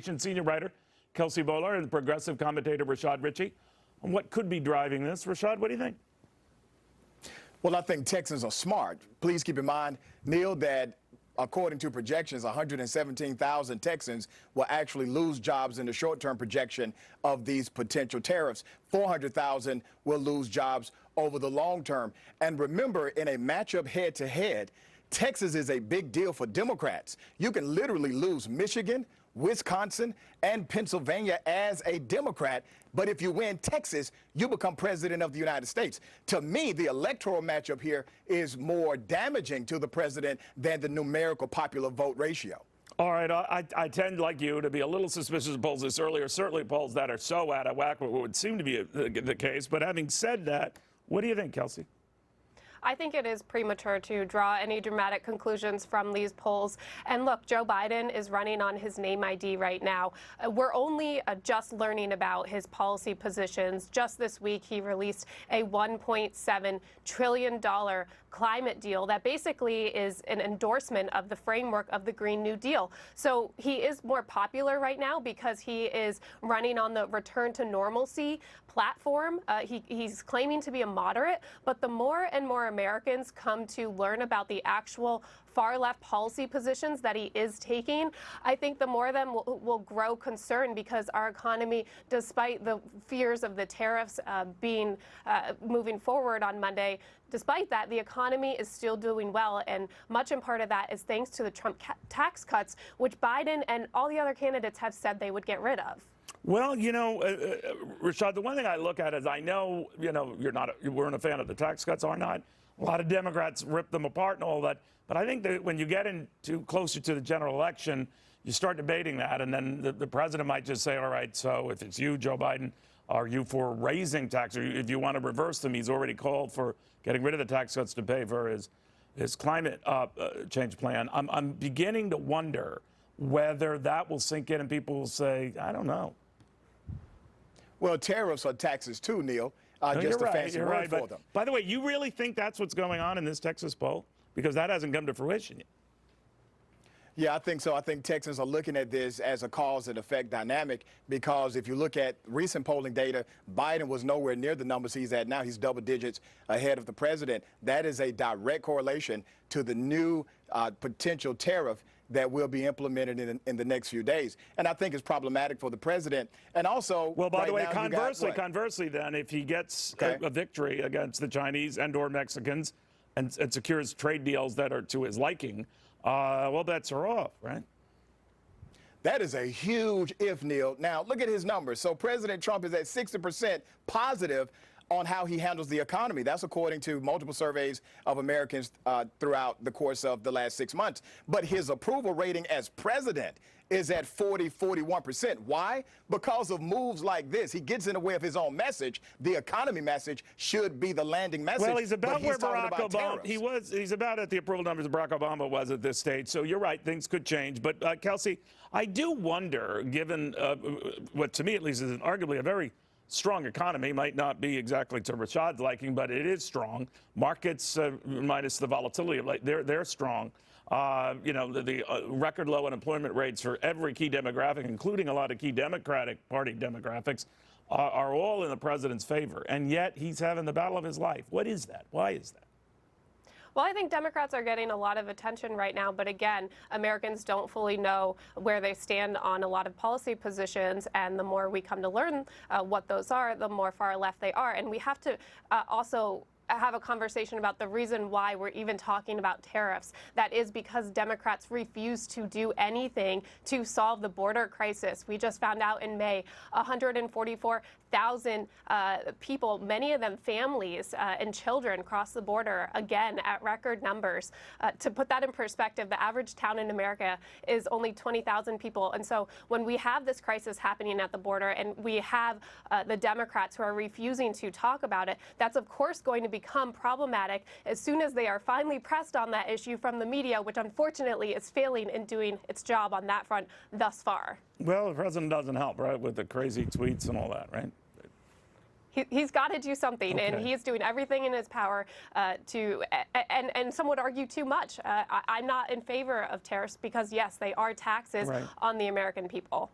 Senior writer Kelsey Bolar and progressive commentator Rashad Ritchie on what could be driving this. Rashad, what do you think? Well, I think Texans are smart. Please keep in mind, Neil, that according to projections, 117,000 Texans will actually lose jobs in the short-term projection of these potential tariffs. 400,000 will lose jobs over the long term. And remember, in a matchup head-to-head, Texas is a big deal for Democrats. You can literally lose Michigan, Wisconsin, and Pennsylvania as a Democrat. But if you win Texas, you become president of the United States. To me, the electoral matchup here is more damaging to the president than the numerical popular vote ratio. All right, I tend, like you, to be a little suspicious of polls this early, or certainly polls that are so out of whack, what would seem to be the case. But having said that, what do you think, Kelsey? I think it is premature to draw any dramatic conclusions from these polls. And look, Joe Biden is running on his name ID right now. We're only just learning about his policy positions. Just this week, he released a $1.7 trillion climate deal that basically is an endorsement of the framework of the Green New Deal. So he is more popular right now because he is running on the return to normalcy platform. He's claiming to be a moderate, but the more and more Americans come to learn about the actual far-left policy positions that he is taking, I think the more of them will grow concern, because our economy, despite the fears of the tariffs moving forward on Monday, despite that, the economy is still doing well, and much in part of that is thanks to the Trump tax cuts, which Biden and all the other candidates have said they would get rid of. Well, you know, Rashad, the one thing I look at is I know, you weren't a fan of the tax cuts, are not. A lot of Democrats rip them apart and all that. But I think that when you get into closer to the general election, you start debating that, and then the president might just say, all right, so if it's you, Joe Biden, are you for raising taxes? Or if you want to reverse them, he's already called for getting rid of the tax cuts to pay for his climate change plan. I'm beginning to wonder whether that will sink in and people will say, I don't know. Well, tariffs are taxes too, Neil. No, just you're a fancy right, word for but them. By the way, you really think that's what's going on in this Texas poll? Because that hasn't come to fruition yet. Yeah, I think so. I think Texans are looking at this as a cause and effect dynamic, because if you look at recent polling data, Biden was nowhere near the numbers he's at now. He's double digits ahead of the president. That is a direct correlation to the new potential tariff that will be implemented in the next few days. And I think it's problematic for the president. And also, well, by the way, now, conversely, then, if he gets a victory against the Chinese and/or Mexicans and secures trade deals that are to his liking, well, bets are off, right? That is a huge if, Neil. Now, look at his numbers. So President Trump is at 60% positive on how he handles the economy. That's according to multiple surveys of Americans throughout the course of the last 6 months. But his approval rating as president is at 41%. Why? Because of moves like this. He gets in the way of his own message. The economy message should be the landing message. Well, he's about where Barack Obama, he's about at the approval numbers Barack Obama was at this stage. So you're right, things could change. But Kelsey, I do wonder, given what to me at least is arguably a very strong economy, might not be exactly to Rashad's liking, but it is strong. Markets, minus the volatility, they're strong. The record low unemployment rates for every key demographic, including a lot of key Democratic Party demographics, are all in the president's favor. And yet he's having the battle of his life. What is that? Why is that? Well, I think Democrats are getting a lot of attention right now, but again, Americans don't fully know where they stand on a lot of policy positions, and the more we come to learn what those are, the more far left they are. And we have to also have a conversation about the reason why we're even talking about tariffs. That is because Democrats refuse to do anything to solve the border crisis. We just found out in May, 144,000 people, many of them families and children, cross the border, again, at record numbers. To put that in perspective, the average town in America is only 20,000 people. And so when we have this crisis happening at the border, and we have the Democrats who are refusing to talk about it, that's of course going to become problematic as soon as they are finally pressed on that issue from the media, which unfortunately is failing in doing its job on that front thus far. Well, the president doesn't help, right, with the crazy tweets and all that, right? He's got to do something, okay. And he's doing everything in his power and some would argue too much. I'm not in favor of tariffs because, yes, they are taxes on the American people.